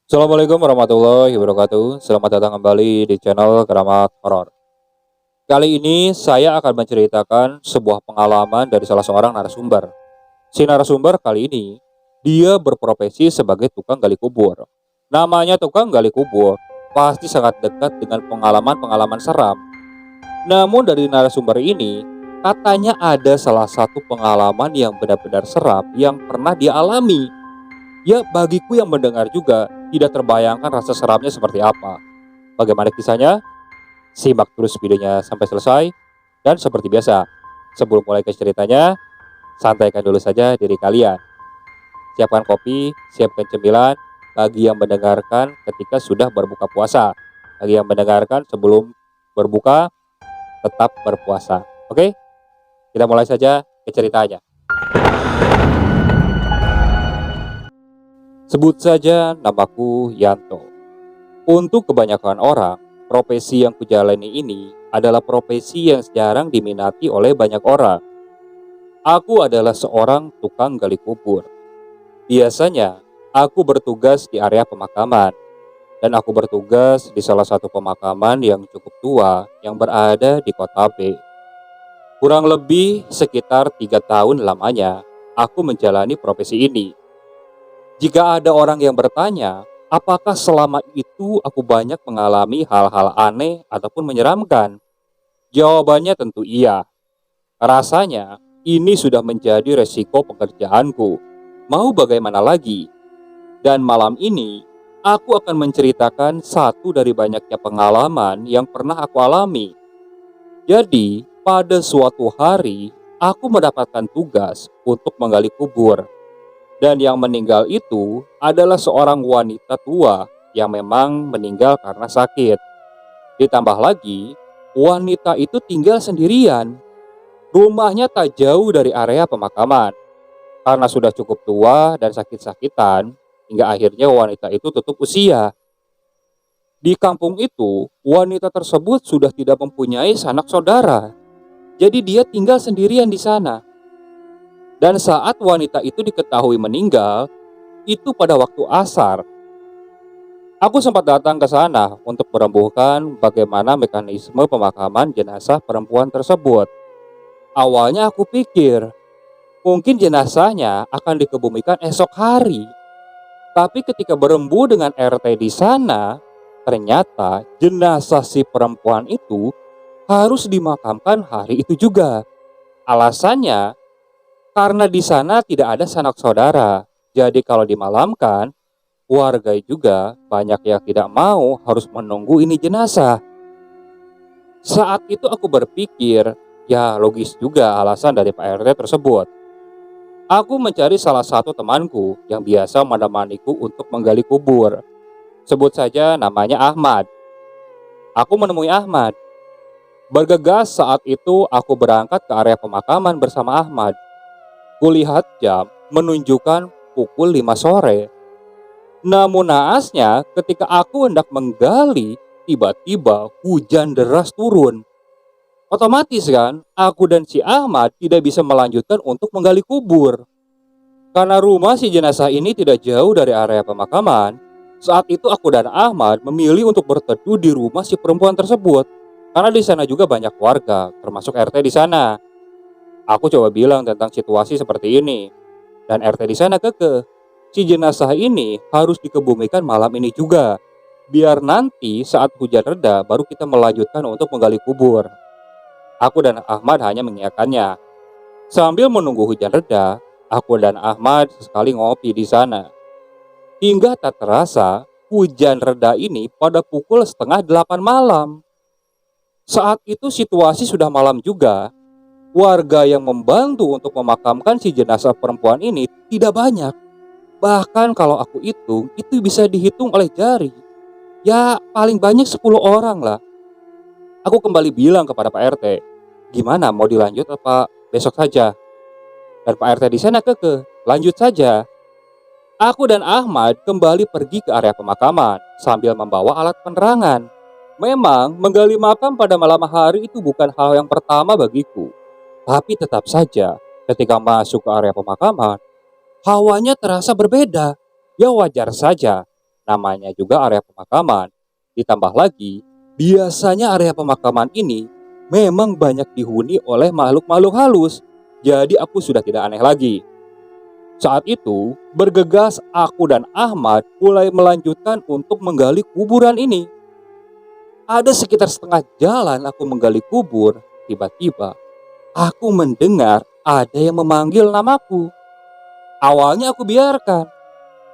Assalamualaikum warahmatullahi wabarakatuh. Selamat datang kembali di channel Keramat Horor. Kali ini saya akan menceritakan sebuah pengalaman dari salah seorang narasumber. Si narasumber kali ini, dia berprofesi sebagai tukang gali kubur. Namanya tukang gali kubur, pasti sangat dekat dengan pengalaman-pengalaman seram. Namun dari narasumber ini, katanya ada salah satu pengalaman yang benar-benar seram yang pernah dia alami. Ya, bagiku yang mendengar juga tidak terbayangkan rasa seramnya seperti apa. Bagaimana kisahnya? Simak terus videonya sampai selesai. Dan seperti biasa, sebelum mulai ke ceritanya, santaikan dulu saja diri kalian. Siapkan kopi, siapkan cemilan bagi yang mendengarkan ketika sudah berbuka puasa. Bagi yang mendengarkan sebelum berbuka, tetap berpuasa. Oke? Kita mulai saja ke ceritanya. Sebut saja namaku Yanto. Untuk kebanyakan orang, profesi yang kujalani ini adalah profesi yang jarang diminati oleh banyak orang. Aku adalah seorang tukang gali kubur. Biasanya, aku bertugas di area pemakaman. Dan aku bertugas di salah satu pemakaman yang cukup tua yang berada di kota B. Kurang lebih sekitar 3 tahun lamanya, aku menjalani profesi ini. Jika ada orang yang bertanya, apakah selama itu aku banyak mengalami hal-hal aneh ataupun menyeramkan? Jawabannya tentu iya. Rasanya ini sudah menjadi resiko pekerjaanku. Mau bagaimana lagi? Dan malam ini, aku akan menceritakan satu dari banyaknya pengalaman yang pernah aku alami. Jadi, pada suatu hari, aku mendapatkan tugas untuk menggali kubur. Dan yang meninggal itu adalah seorang wanita tua yang memang meninggal karena sakit. Ditambah lagi, wanita itu tinggal sendirian. Rumahnya tak jauh dari area pemakaman. Karena sudah cukup tua dan sakit-sakitan, hingga akhirnya wanita itu tutup usia. Di kampung itu, wanita tersebut sudah tidak mempunyai sanak saudara. Jadi dia tinggal sendirian di sana. Dan saat wanita itu diketahui meninggal, itu pada waktu asar. Aku sempat datang ke sana untuk merembuhkan bagaimana mekanisme pemakaman jenazah perempuan tersebut. Awalnya aku pikir, mungkin jenazahnya akan dikebumikan esok hari. Tapi ketika berembu dengan RT di sana, ternyata jenazah si perempuan itu harus dimakamkan hari itu juga. Alasannya, karena di sana tidak ada sanak saudara. Jadi kalau dimalamkan, warga juga banyak yang tidak mau harus menunggu ini jenazah. Saat itu aku berpikir, ya logis juga alasan dari Pak RT tersebut. Aku mencari salah satu temanku yang biasa menemaniku untuk menggali kubur. Sebut saja namanya Ahmad. Aku menemui Ahmad. Bergegas saat itu aku berangkat ke area pemakaman bersama Ahmad. Kulihat jam menunjukkan pukul 5 sore. Namun naasnya ketika aku hendak menggali, tiba-tiba hujan deras turun. Otomatis kan, aku dan si Ahmad tidak bisa melanjutkan untuk menggali kubur. Karena rumah si jenazah ini tidak jauh dari area pemakaman, saat itu aku dan Ahmad memilih untuk berteduh di rumah si perempuan tersebut. Karena di sana juga banyak warga, termasuk RT di sana. Aku coba bilang tentang situasi seperti ini, dan RT di sana kekeh. Si jenazah ini harus dikebumikan malam ini juga. Biar nanti saat hujan reda baru kita melanjutkan untuk menggali kubur. Aku dan Ahmad hanya mengiyakannya. Sambil menunggu hujan reda, aku dan Ahmad sekali ngopi di sana. Hingga tak terasa, hujan reda ini pada pukul setengah 8 malam. Saat itu situasi sudah malam juga. Warga yang membantu untuk memakamkan si jenazah perempuan ini tidak banyak. Bahkan kalau aku hitung, itu bisa dihitung oleh jari. Ya paling banyak 10 orang lah. Aku kembali bilang kepada Pak RT, gimana mau dilanjut apa besok saja? Dan Pak RT di sana kekeh, lanjut saja. Aku dan Ahmad kembali pergi ke area pemakaman sambil membawa alat penerangan. Memang menggali makam pada malam hari itu bukan hal yang pertama bagiku. Tapi tetap saja ketika masuk ke area pemakaman, hawanya terasa berbeda. Ya wajar saja. namanya juga area pemakaman. Ditambah lagi, biasanya area pemakaman ini memang banyak dihuni oleh makhluk-makhluk halus. Jadi aku sudah tidak aneh lagi. Saat itu, bergegas aku dan Ahmad mulai melanjutkan untuk menggali kuburan ini. Ada sekitar setengah jalan aku menggali kubur, tiba-tiba aku mendengar ada yang memanggil namaku. Awalnya aku biarkan,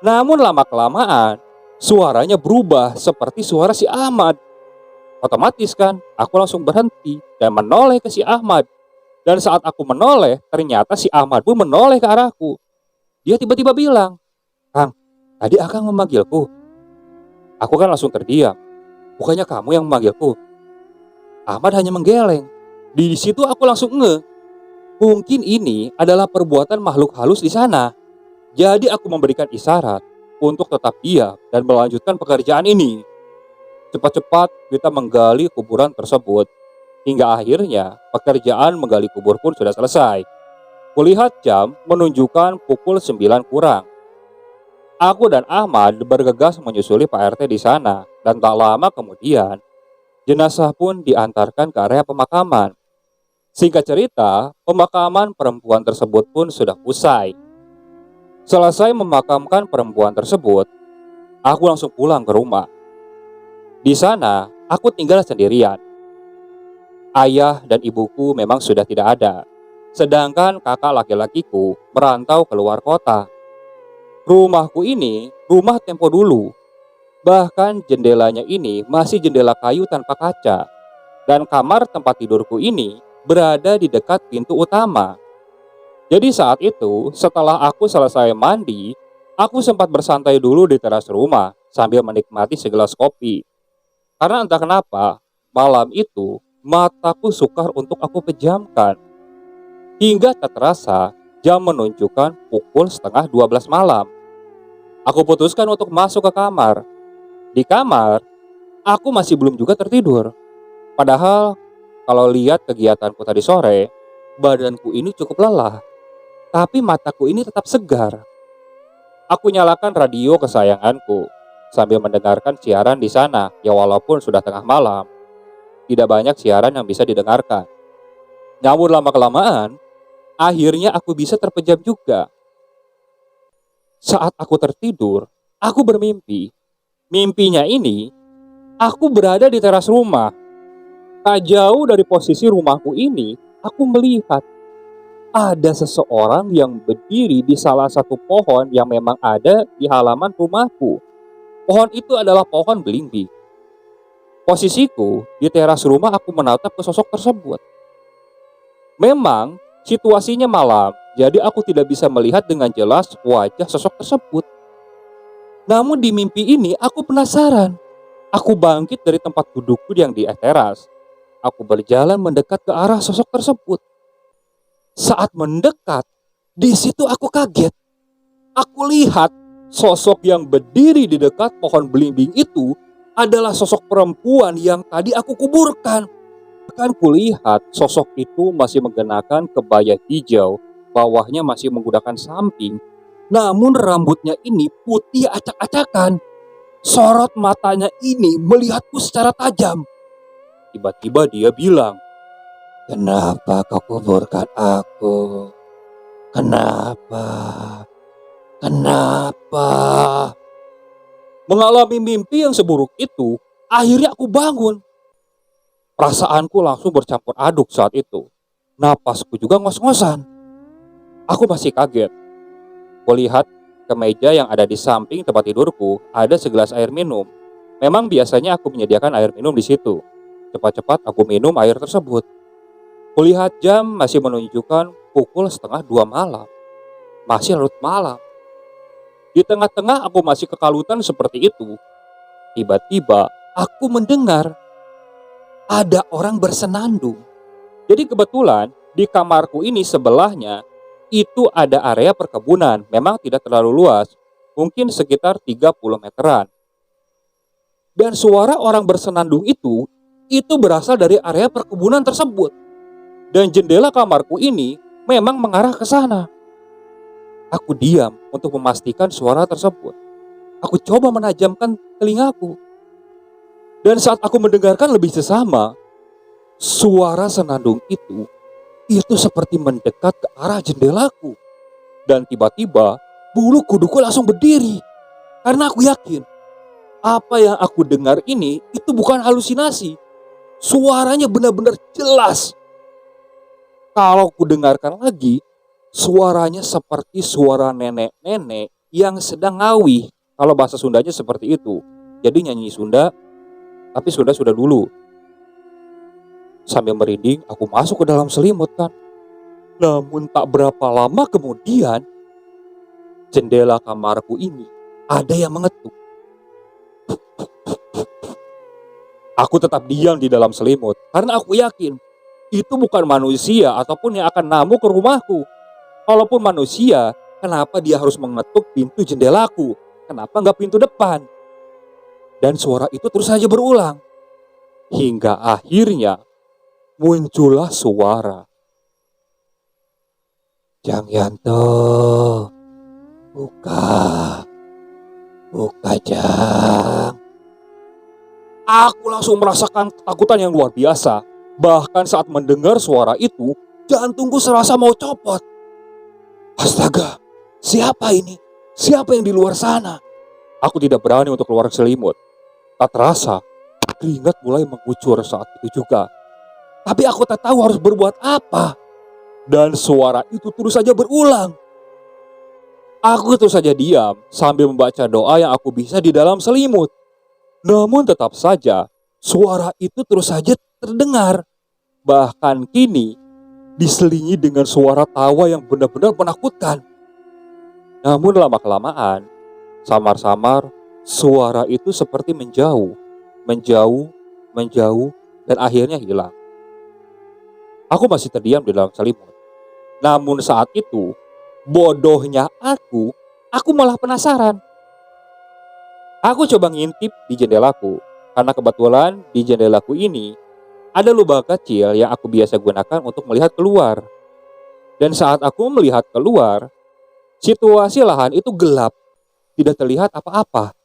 namun lama-kelamaan suaranya berubah seperti suara si Ahmad. Otomatis kan, aku langsung berhenti dan menoleh ke si Ahmad. Dan saat aku menoleh, ternyata si Ahmad pun menoleh ke arahku. Dia tiba-tiba bilang, "Kang, tadi Akang memanggilku." Aku kan langsung terdiam. "Bukannya kamu yang memanggilku?" Ahmad hanya menggeleng. Di situ aku langsung ngeh. Mungkin ini adalah perbuatan makhluk halus di sana. Jadi aku memberikan isyarat untuk tetap diam dan melanjutkan pekerjaan ini. Cepat-cepat kita menggali kuburan tersebut. Hingga akhirnya pekerjaan menggali kubur pun sudah selesai. Kulihat jam menunjukkan pukul 9 kurang. Aku dan Ahmad bergegas menyusuli Pak RT di sana. Dan tak lama kemudian, jenazah pun diantarkan ke area pemakaman. Singkat cerita, pemakaman perempuan tersebut pun sudah usai. Selesai memakamkan perempuan tersebut, aku langsung pulang ke rumah. Di sana, aku tinggal sendirian. Ayah dan ibuku memang sudah tidak ada. Sedangkan kakak laki-lakiku merantau keluar kota. Rumahku ini rumah tempo dulu. Bahkan jendelanya ini masih jendela kayu tanpa kaca. Dan kamar tempat tidurku ini berada di dekat pintu utama. Jadi saat itu, setelah aku selesai mandi, aku sempat bersantai dulu di teras rumah sambil menikmati segelas kopi. Karena entah kenapa, malam itu mataku sukar untuk aku pejamkan. Hingga tak terasa jam menunjukkan pukul setengah 12 malam. Aku putuskan untuk masuk ke kamar. Di kamar, aku masih belum juga tertidur. Padahal kalau lihat kegiatanku tadi sore, badanku ini cukup lelah. Tapi mataku ini tetap segar. Aku nyalakan radio kesayanganku sambil mendengarkan siaran di sana, ya walaupun sudah tengah malam. Tidak banyak siaran yang bisa didengarkan. Namun lama-kelamaan, akhirnya aku bisa terpejam juga. Saat aku tertidur, aku bermimpi. Mimpinya ini, aku berada di teras rumah. Tak jauh dari posisi rumahku ini, aku melihat ada seseorang yang berdiri di salah satu pohon yang memang ada di halaman rumahku. Pohon itu adalah pohon belimbing. Posisiku di teras rumah, aku menatap ke sosok tersebut. Memang situasinya malam, jadi aku tidak bisa melihat dengan jelas wajah sosok tersebut. Namun di mimpi ini aku penasaran. Aku bangkit dari tempat dudukku yang di teras. Aku berjalan mendekat ke arah sosok tersebut. Saat mendekat, di situ aku kaget. Aku lihat sosok yang berdiri di dekat pohon belimbing itu adalah sosok perempuan yang tadi aku kuburkan. Bahkan kulihat sosok itu masih mengenakan kebaya hijau, bawahnya masih menggunakan samping. Namun rambutnya ini putih acak-acakan. Sorot matanya ini melihatku secara tajam. Tiba-tiba dia bilang, "Kenapa kau kuburkan aku? Kenapa? Kenapa?" Mengalami mimpi yang seburuk itu, akhirnya aku bangun. Perasaanku langsung bercampur aduk saat itu. Napasku juga ngos-ngosan. Aku masih kaget. Kulihat ke meja yang ada di samping tempat tidurku, ada segelas air minum. Memang biasanya aku menyediakan air minum di situ. Cepat-cepat aku minum air tersebut. Kulihat jam masih menunjukkan pukul setengah 2 malam. Masih larut malam. Di tengah-tengah aku masih kekalutan seperti itu. Tiba-tiba aku mendengar ada orang bersenandung. Jadi kebetulan di kamarku ini sebelahnya itu ada area perkebunan. Memang tidak terlalu luas. Mungkin sekitar 30 meteran. Dan suara orang bersenandung itu berasal dari area perkebunan tersebut. Dan jendela kamarku ini memang mengarah ke sana. Aku diam untuk memastikan suara tersebut. Aku coba menajamkan telingaku. Dan saat aku mendengarkan lebih sesama, suara senandung itu seperti mendekat ke arah jendelaku. Dan tiba-tiba bulu kuduku langsung berdiri. Karena aku yakin apa yang aku dengar ini itu bukan halusinasi. Suaranya benar-benar jelas. Kalau ku dengarkan lagi, suaranya seperti suara nenek-nenek yang sedang ngawih. Kalau bahasa Sundanya seperti itu. Jadi nyanyi Sunda, tapi Sunda sudah dulu. Sambil merinding, aku masuk ke dalam selimut kan. Namun tak berapa lama kemudian, jendela kamarku ini ada yang mengetuk. Aku tetap diam di dalam selimut karena aku yakin itu bukan manusia ataupun yang akan namu ke rumahku. Kalaupun manusia, kenapa dia harus mengetuk pintu jendelaku? Kenapa nggak pintu depan? Dan suara itu terus saja berulang. Hingga akhirnya muncullah suara. Jang Yanto, buka Jang. Aku langsung merasakan ketakutan yang luar biasa. Bahkan saat mendengar suara itu, jantungku serasa mau copot. Astaga, siapa ini? Siapa yang di luar sana? Aku tidak berani untuk keluar selimut. Tak terasa, keringat mulai mengucur saat itu juga. Tapi aku tak tahu harus berbuat apa. Dan suara itu terus saja berulang. Aku terus saja diam sambil membaca doa yang aku bisa di dalam selimut. Namun tetap saja, suara itu terus saja terdengar. Bahkan kini, diselingi dengan suara tawa yang benar-benar menakutkan. Namun lama-kelamaan, samar-samar, suara itu seperti menjauh, dan akhirnya hilang. Aku masih terdiam di dalam selimut. Namun saat itu, bodohnya aku malah penasaran. Aku coba ngintip di jendelaku, karena kebetulan di jendelaku ini ada lubang kecil yang aku biasa gunakan untuk melihat keluar. Dan saat aku melihat keluar, situasi lahan itu gelap, tidak terlihat apa-apa.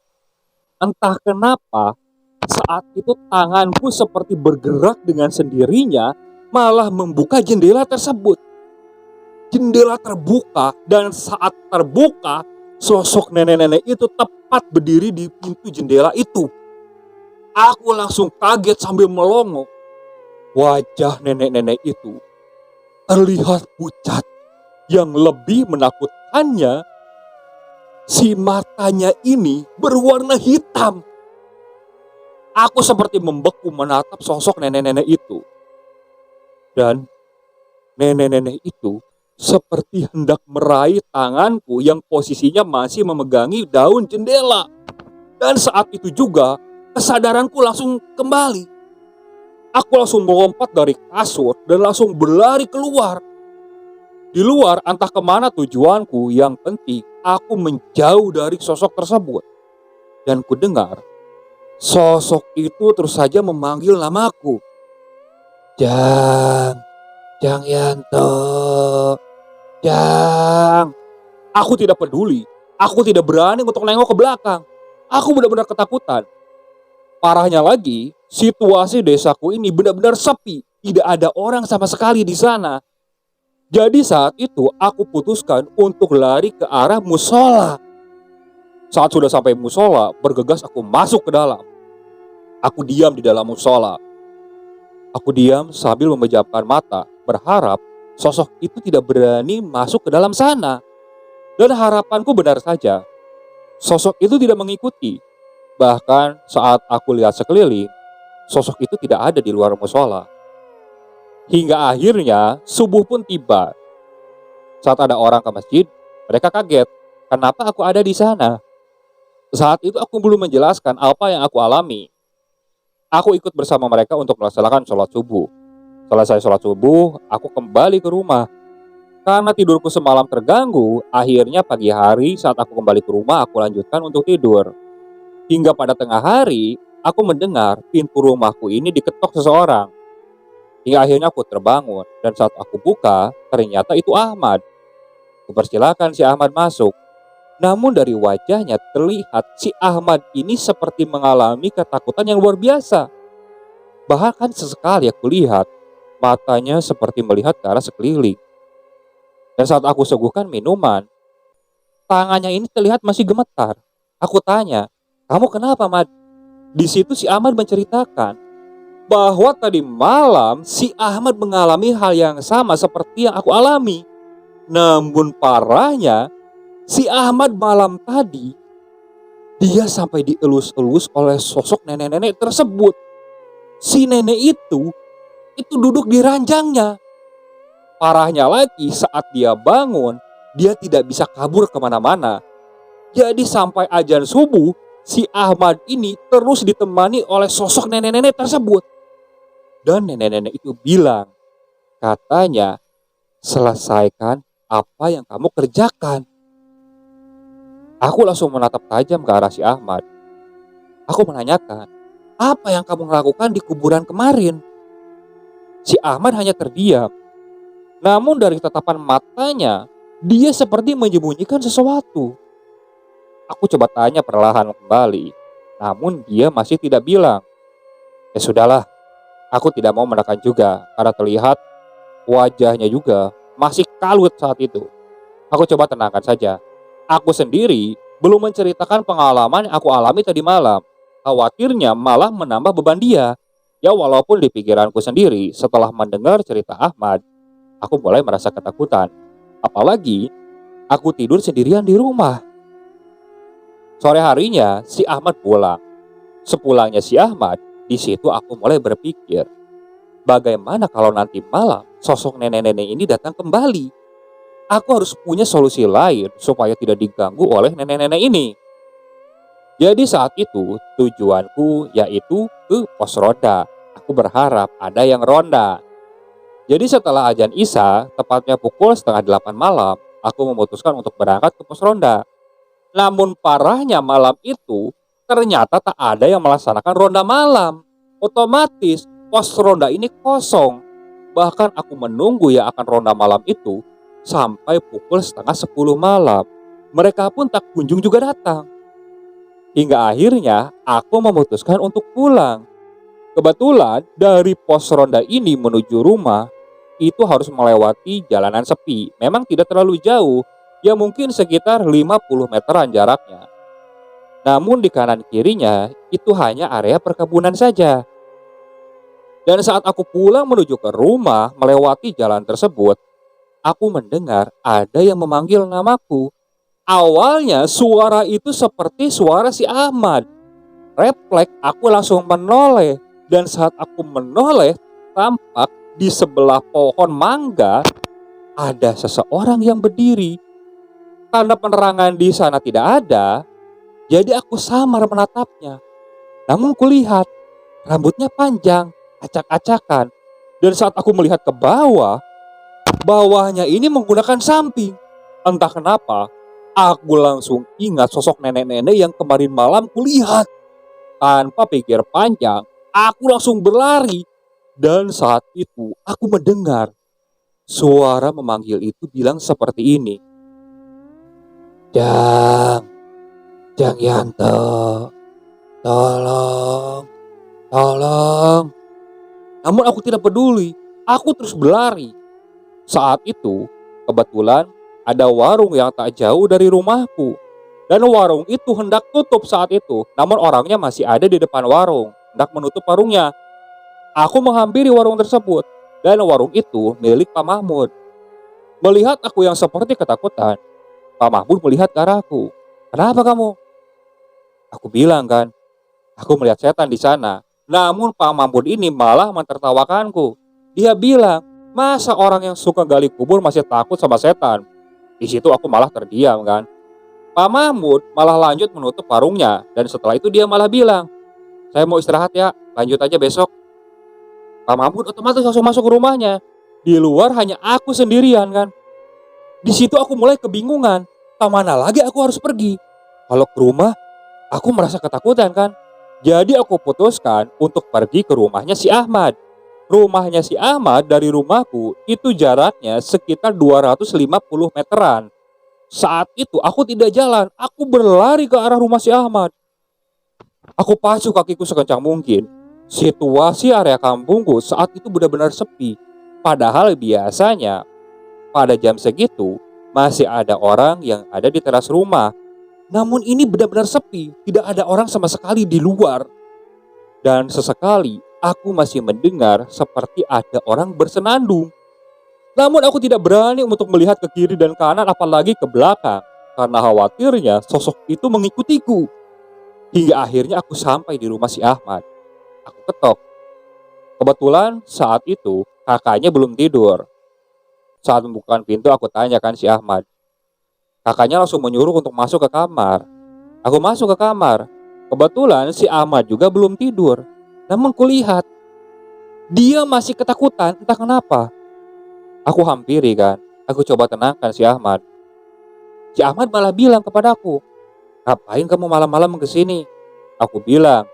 Entah kenapa, saat itu tanganku seperti bergerak dengan sendirinya, malah membuka jendela tersebut. Jendela terbuka, dan saat terbuka, sosok nenek-nenek itu tepat berdiri di pintu jendela itu. Aku langsung kaget sambil melongo. Wajah nenek-nenek itu terlihat pucat. Yang lebih menakutkannya, si matanya ini berwarna hitam. Aku seperti membeku menatap sosok nenek-nenek itu. Dan nenek-nenek itu seperti hendak meraih tanganku yang posisinya masih memegangi daun jendela. Dan saat itu juga kesadaranku langsung kembali. Aku langsung melompat dari kasur dan langsung berlari keluar. Di luar entah kemana tujuanku, yang penting aku menjauh dari sosok tersebut. Dan ku dengar sosok itu terus saja memanggil namaku. Jang Yanto, Jang. Aku tidak peduli. Aku tidak berani untuk nengok ke belakang. Aku benar-benar ketakutan. Parahnya lagi, situasi desaku ini benar-benar sepi. Tidak ada orang sama sekali di sana. Jadi saat itu aku putuskan untuk lari ke arah musola. Saat sudah sampai musola, bergegas aku masuk ke dalam. Aku diam di dalam musola. Aku diam sambil memejamkan mata, berharap sosok itu tidak berani masuk ke dalam sana. Dan harapanku benar saja. Sosok itu tidak mengikuti. Bahkan saat aku lihat sekeliling, sosok itu tidak ada di luar musola. Hingga akhirnya subuh pun tiba. Saat ada orang ke masjid, mereka kaget. Kenapa aku ada di sana? Saat itu aku belum menjelaskan apa yang aku alami. Aku ikut bersama mereka untuk melaksanakan sholat subuh. Selesai sholat subuh, aku kembali ke rumah. Karena tidurku semalam terganggu, akhirnya pagi hari saat aku kembali ke rumah, aku lanjutkan untuk tidur. Hingga pada tengah hari, aku mendengar pintu rumahku ini diketok seseorang. Hingga akhirnya aku terbangun, dan saat aku buka, ternyata itu Ahmad. Kupersilakan si Ahmad masuk. Namun dari wajahnya terlihat si Ahmad ini seperti mengalami ketakutan yang luar biasa. Bahkan sesekali aku lihat matanya seperti melihat ke arah sekeliling. Dan saat aku suguhkan minuman, tangannya ini terlihat masih gemetar. Aku tanya, "Kamu kenapa, Mad?" Di situ si Ahmad menceritakan bahwa tadi malam si Ahmad mengalami hal yang sama seperti yang aku alami. Namun parahnya, si Ahmad malam tadi dia sampai dielus-elus oleh sosok nenek-nenek tersebut. Si nenek itu duduk di ranjangnya. Parahnya lagi saat dia bangun, dia tidak bisa kabur kemana-mana. Jadi sampai azan subuh, si Ahmad ini terus ditemani oleh sosok nenek-nenek tersebut. Dan nenek-nenek itu bilang, katanya, selesaikan apa yang kamu kerjakan. Aku langsung menatap tajam ke arah si Ahmad. Aku menanyakan, apa yang kamu lakukan di kuburan kemarin? Si Ahmad hanya terdiam. Namun dari tatapan matanya, dia seperti menyembunyikan sesuatu. Aku coba tanya perlahan kembali, namun dia masih tidak bilang. Ya sudahlah, aku tidak mau menekan juga karena terlihat wajahnya juga masih kalut saat itu. Aku coba tenangkan saja. Aku sendiri belum menceritakan pengalaman yang aku alami tadi malam. Khawatirnya malah menambah beban dia. Ya walaupun di pikiranku sendiri setelah mendengar cerita Ahmad, aku mulai merasa ketakutan. Apalagi aku tidur sendirian di rumah. Sore harinya si Ahmad pulang. Sepulangnya si Ahmad, di situ aku mulai berpikir, bagaimana kalau nanti malam sosok nenek-nenek ini datang kembali? Aku harus punya solusi lain supaya tidak diganggu oleh nenek-nenek ini. Jadi saat itu tujuanku yaitu ke pos ronda. Aku berharap ada yang ronda. Jadi setelah azan Isya, tepatnya pukul setengah 8 malam, aku memutuskan untuk berangkat ke pos ronda. Namun parahnya malam itu, ternyata tak ada yang melaksanakan ronda malam. Otomatis pos ronda ini kosong. Bahkan aku menunggu yang akan ronda malam itu sampai pukul setengah 10 malam. Mereka pun tak kunjung juga datang. Hingga akhirnya aku memutuskan untuk pulang. Kebetulan dari pos ronda ini menuju rumah itu harus melewati jalanan sepi. Memang tidak terlalu jauh, ya mungkin sekitar 50 meteran jaraknya. Namun di kanan kirinya itu hanya area perkebunan saja. Dan saat aku pulang menuju ke rumah melewati jalan tersebut, aku mendengar ada yang memanggil namaku. Awalnya suara itu seperti suara si Ahmad. Refleks aku langsung menoleh. Dan saat aku menoleh, tampak di sebelah pohon mangga ada seseorang yang berdiri. Karena penerangan di sana tidak ada, jadi aku samar menatapnya. Namun kulihat rambutnya panjang, acak-acakan. Dan saat aku melihat ke bawah, bawahnya ini menggunakan samping. Entah kenapa, aku langsung ingat sosok nenek-nenek yang kemarin malam kulihat. Tanpa pikir panjang, aku langsung berlari. Dan saat itu aku mendengar suara memanggil itu bilang seperti ini. Jang Yanto, tolong, tolong. Namun aku tidak peduli, aku terus berlari. Saat itu, kebetulan ada warung yang tak jauh dari rumahku. Dan warung itu hendak tutup saat itu, namun orangnya masih ada di depan warung, hendak menutup warungnya. Aku menghampiri warung tersebut, dan warung itu milik Pak Mahmud. Melihat aku yang seperti ketakutan, Pak Mahmud melihat ke arahku. Kenapa kamu? Aku bilang kan, aku melihat setan di sana. Namun Pak Mahmud ini malah mentertawakanku. Dia bilang, masa orang yang suka gali kubur masih takut sama setan? Di situ aku malah terdiam kan. Pak Mahmud malah lanjut menutup warungnya. Dan setelah itu dia malah bilang, saya mau istirahat ya, lanjut aja besok. Pak Mahmud otomatis langsung masuk ke rumahnya. Di luar hanya aku sendirian kan. Di situ aku mulai kebingungan. Kemana lagi aku harus pergi? Kalau ke rumah, aku merasa ketakutan kan. Jadi aku putuskan untuk pergi ke rumahnya si Ahmad. Rumahnya si Ahmad dari rumahku itu jaraknya sekitar 250 meteran. Saat itu aku tidak jalan, aku berlari ke arah rumah si Ahmad. Aku pacu kakiku sekencang mungkin. Situasi area kampungku saat itu benar-benar sepi. Padahal biasanya pada jam segitu masih ada orang yang ada di teras rumah. Namun ini benar-benar sepi, tidak ada orang sama sekali di luar. Dan sesekali aku masih mendengar seperti ada orang bersenandung. Namun aku tidak berani untuk melihat ke kiri dan kanan apalagi ke belakang karena khawatirnya sosok itu mengikutiku. Hingga akhirnya aku sampai di rumah si Ahmad. Aku ketok. Kebetulan saat itu kakaknya belum tidur. Saat membuka pintu aku tanyakan si Ahmad. Kakaknya langsung menyuruh untuk masuk ke kamar. Aku masuk ke kamar. Kebetulan si Ahmad juga belum tidur. Namun kulihat dia masih ketakutan entah kenapa. Aku hampiri kan. Aku coba tenangkan si Ahmad. Si Ahmad malah bilang kepadaku, "Ngapain kamu malam-malam kesini?" Aku bilang,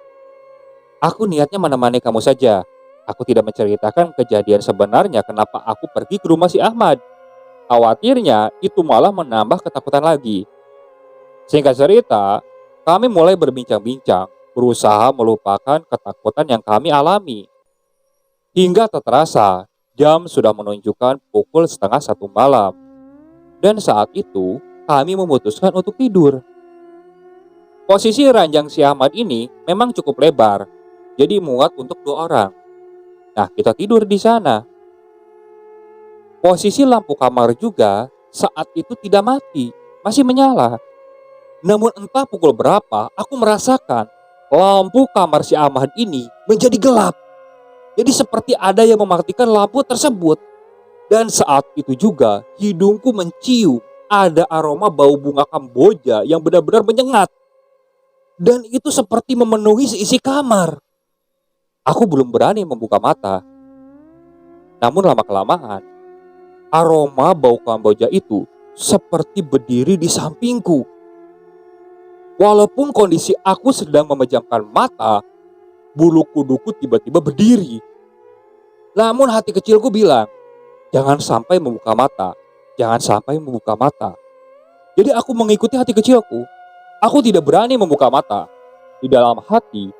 "Aku niatnya menemani kamu saja. Aku tidak menceritakan kejadian sebenarnya kenapa aku pergi ke rumah si Ahmad. Khawatirnya itu malah menambah ketakutan lagi." Singkat cerita, kami mulai berbincang-bincang, berusaha melupakan ketakutan yang kami alami. Hingga tak terasa, jam sudah menunjukkan pukul setengah 1 malam. Dan saat itu, kami memutuskan untuk tidur. Posisi ranjang si Ahmad ini memang cukup lebar, jadi muat untuk 2 orang. Nah, kita tidur di sana. Posisi lampu kamar juga saat itu tidak mati, masih menyala. Namun entah pukul berapa, aku merasakan lampu kamar si Ahmad ini menjadi gelap. Jadi seperti ada yang mematikan lampu tersebut. Dan saat itu juga hidungku mencium ada aroma bau bunga kamboja yang benar-benar menyengat. Dan itu seperti memenuhi seisi kamar. Aku belum berani membuka mata. Namun lama-kelamaan, aroma bau kamboja itu seperti berdiri di sampingku. Walaupun kondisi aku sedang memejamkan mata, bulu kuduku tiba-tiba berdiri. Namun hati kecilku bilang, jangan sampai membuka mata. Jangan sampai membuka mata. Jadi aku mengikuti hati kecilku. Aku tidak berani membuka mata. Di dalam hati,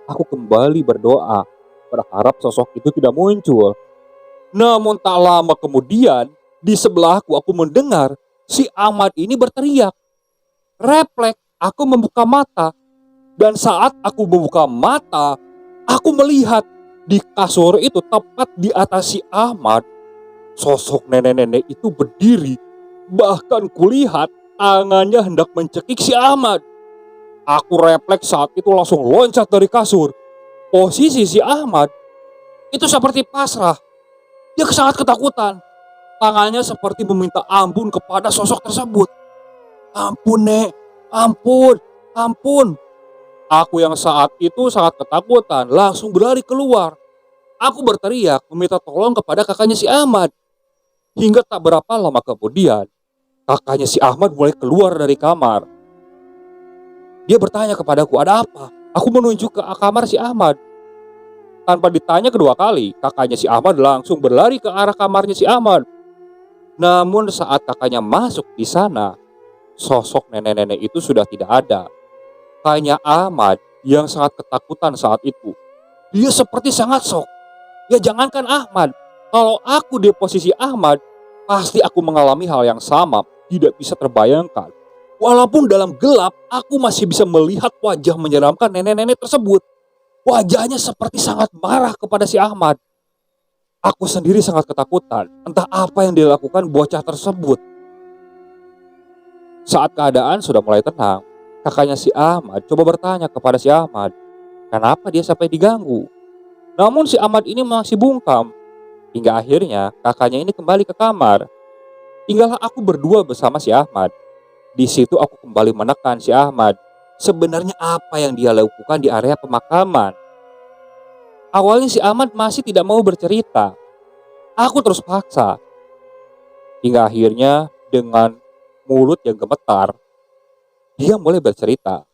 aku kembali berdoa, berharap sosok itu tidak muncul. Namun tak lama kemudian, di sebelahku aku mendengar si Ahmad ini berteriak. Refleks, aku membuka mata. Dan saat aku membuka mata, aku melihat di kasur itu tepat di atas si Ahmad. Sosok nenek-nenek itu berdiri. Bahkan kulihat tangannya hendak mencekik si Ahmad. Aku refleks saat itu langsung loncat dari kasur. Posisi si Ahmad itu seperti pasrah. Dia sangat ketakutan. Tangannya seperti meminta ampun kepada sosok tersebut. "Ampun, Nek. Ampun. Ampun." Aku yang saat itu sangat ketakutan langsung berlari keluar. Aku berteriak meminta tolong kepada kakaknya si Ahmad. Hingga tak berapa lama kemudian, kakaknya si Ahmad mulai keluar dari kamar. Dia bertanya kepadaku, "Ada apa?" Aku menunjuk ke kamar si Ahmad. Tanpa ditanya kedua kali, kakaknya si Ahmad langsung berlari ke arah kamarnya si Ahmad. Namun saat kakaknya masuk di sana, sosok nenek-nenek itu sudah tidak ada. Hanya Ahmad yang sangat ketakutan saat itu. Dia seperti sangat shock. Ya jangankan Ahmad, kalau aku di posisi Ahmad, pasti aku mengalami hal yang sama, tidak bisa terbayangkan. Walaupun dalam gelap, aku masih bisa melihat wajah menyeramkan nenek-nenek tersebut. Wajahnya seperti sangat marah kepada si Ahmad. Aku sendiri sangat ketakutan, entah apa yang dilakukan bocah tersebut. Saat keadaan sudah mulai tenang, kakaknya si Ahmad coba bertanya kepada si Ahmad, kenapa dia sampai diganggu. Namun si Ahmad ini masih bungkam. Hingga akhirnya kakaknya ini kembali ke kamar. Tinggallah aku berdua bersama si Ahmad. Di situ aku kembali menekan si Ahmad. Sebenarnya apa yang dia lakukan di area pemakaman? Awalnya si Ahmad masih tidak mau bercerita. Aku terus paksa. Hingga akhirnya dengan mulut yang gemetar, dia mulai bercerita.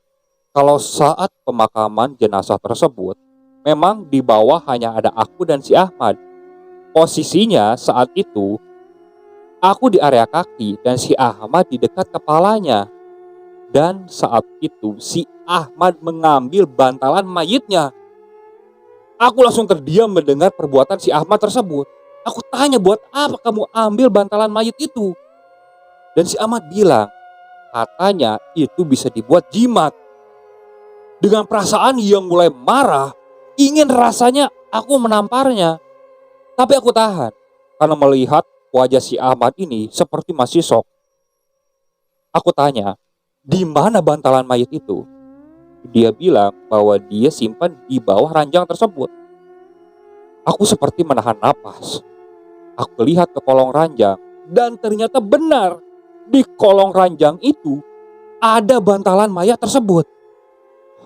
Kalau saat pemakaman jenazah tersebut, memang di bawah hanya ada aku dan si Ahmad. Posisinya saat itu, Aku di area kaki dan si Ahmad di dekat kepalanya. Dan saat itu si Ahmad mengambil bantalan mayitnya. Aku langsung terdiam mendengar perbuatan si Ahmad tersebut. Aku tanya, buat apa kamu ambil bantalan mayit itu? Dan si Ahmad bilang, katanya itu bisa dibuat jimat. Dengan perasaan yang mulai marah, ingin rasanya aku menamparnya. Tapi aku tahan, karena melihat wajah si Ahmad ini seperti masih shock. Aku tanya, di mana bantalan mayit itu? Dia bilang bahwa dia simpan di bawah ranjang tersebut. Aku seperti menahan napas. Aku lihat ke kolong ranjang dan ternyata benar, di kolong ranjang itu ada bantalan mayat tersebut.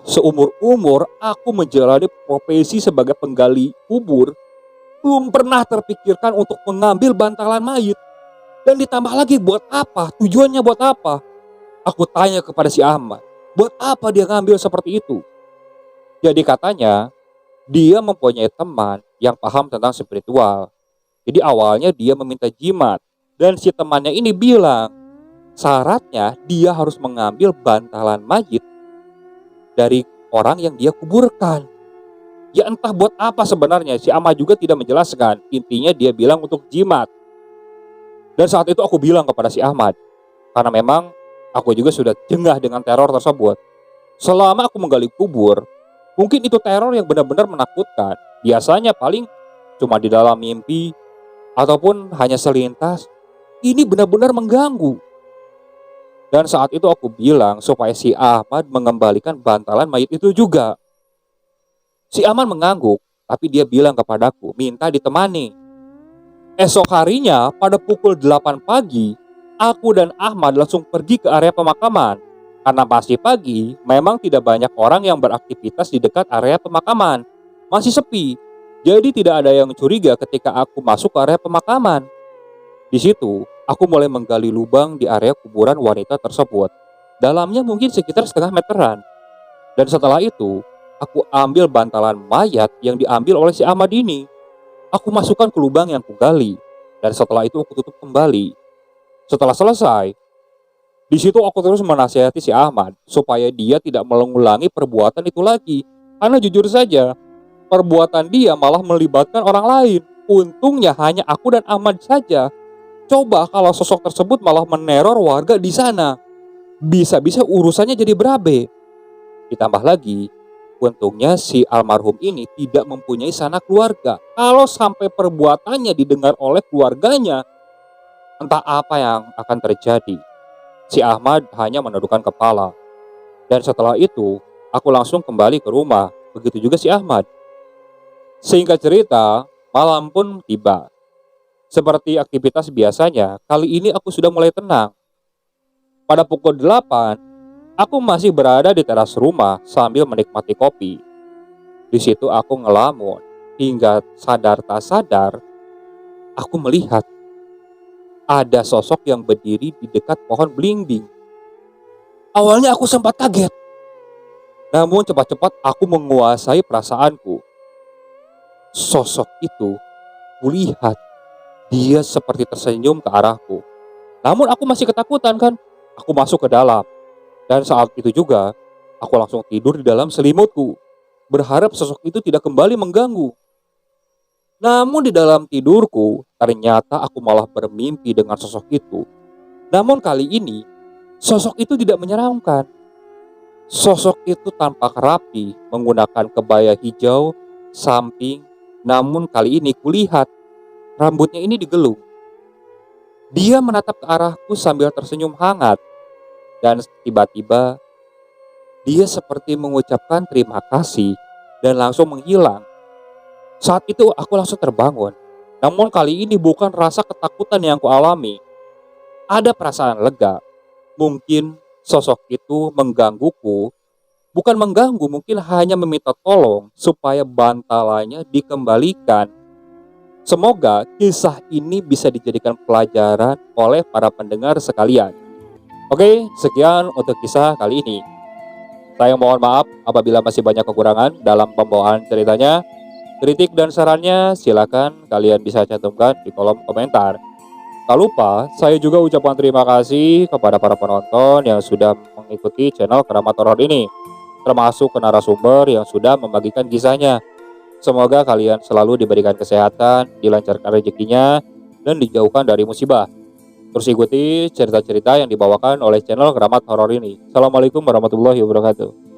Seumur-umur aku menjalani profesi sebagai penggali kubur, belum pernah terpikirkan untuk mengambil bantalan mayit. Dan ditambah lagi, buat apa? Tujuannya buat apa? Aku tanya kepada si Ahmad, buat apa dia ngambil seperti itu? Jadi katanya, dia mempunyai teman yang paham tentang spiritual. Jadi awalnya dia meminta jimat. Dan si temannya ini bilang, syaratnya dia harus mengambil bantalan mayit dari orang yang dia kuburkan. Ya entah buat apa sebenarnya, si Ahmad juga tidak menjelaskan. Intinya dia bilang untuk jimat. Dan saat itu aku bilang kepada si Ahmad, karena memang aku juga sudah jengah dengan teror tersebut. Selama aku menggali kubur, mungkin itu teror yang benar-benar menakutkan. Biasanya paling cuma di dalam mimpi, ataupun hanya selintas. Ini benar-benar mengganggu. Dan saat itu aku bilang supaya si Ahmad mengembalikan bantalan mayit itu juga. Si Ahmad mengangguk, tapi dia bilang kepadaku minta ditemani. Esok harinya pada pukul 8 pagi, aku dan Ahmad langsung pergi ke area pemakaman. Karena masih pagi, memang tidak banyak orang yang beraktivitas di dekat area pemakaman. Masih sepi, jadi tidak ada yang curiga ketika aku masuk ke area pemakaman. Di situ, aku mulai menggali lubang di area kuburan wanita tersebut. Dalamnya mungkin sekitar setengah meteran. Dan setelah itu, aku ambil bantalan mayat yang diambil oleh si Ahmad ini. Aku masukkan ke lubang yang kugali. Dan setelah itu aku tutup kembali. Setelah selesai, di situ aku terus menasihati si Ahmad supaya dia tidak mengulangi perbuatan itu lagi. Karena jujur saja, perbuatan dia malah melibatkan orang lain. Untungnya hanya aku dan Ahmad saja. Coba kalau sosok tersebut malah meneror warga di sana, bisa-bisa urusannya jadi berabe. Ditambah lagi, untungnya si almarhum ini tidak mempunyai sanak keluarga. Kalau sampai perbuatannya didengar oleh keluarganya, entah apa yang akan terjadi. Si Ahmad hanya menundukkan kepala. Dan setelah itu, aku langsung kembali ke rumah. Begitu juga si Ahmad. Singkat cerita, malam pun tiba. Seperti aktivitas biasanya, kali ini aku sudah mulai tenang. Pada pukul 8, aku masih berada di teras rumah sambil menikmati kopi. Di situ aku ngelamun, hingga sadar tak sadar, aku melihat ada sosok yang berdiri di dekat pohon belimbing. Awalnya aku sempat kaget, namun cepat-cepat aku menguasai perasaanku. Sosok itu, kulihat, dia seperti tersenyum ke arahku. Namun aku masih ketakutan kan. Aku masuk ke dalam. Dan saat itu juga, aku langsung tidur di dalam selimutku. Berharap sosok itu tidak kembali mengganggu. Namun di dalam tidurku, ternyata aku malah bermimpi dengan sosok itu. Namun kali ini, sosok itu tidak menyeramkan. Sosok itu tampak rapi, menggunakan kebaya hijau, samping. Namun kali ini kulihat, rambutnya ini digelung. Dia menatap ke arahku sambil tersenyum hangat. Dan tiba-tiba, dia seperti mengucapkan terima kasih dan langsung menghilang. Saat itu aku langsung terbangun. Namun kali ini bukan rasa ketakutan yang kualami. Ada perasaan lega. Mungkin sosok itu menggangguku. Bukan mengganggu, mungkin hanya meminta tolong supaya bantalannya dikembalikan. Semoga kisah ini bisa dijadikan pelajaran oleh para pendengar sekalian. Oke, sekian untuk kisah kali ini. Saya mohon maaf apabila masih banyak kekurangan dalam pembawaan ceritanya. Kritik dan sarannya silakan kalian bisa cantumkan di kolom komentar. Tak lupa, saya juga ucapkan terima kasih kepada para penonton yang sudah mengikuti channel Keramat Horor ini, termasuk ke narasumber yang sudah membagikan kisahnya. Semoga kalian selalu diberikan kesehatan, dilancarkan rezekinya, dan dijauhkan dari musibah. Terus ikuti cerita-cerita yang dibawakan oleh channel Keramat Horor ini. Assalamualaikum warahmatullahi wabarakatuh.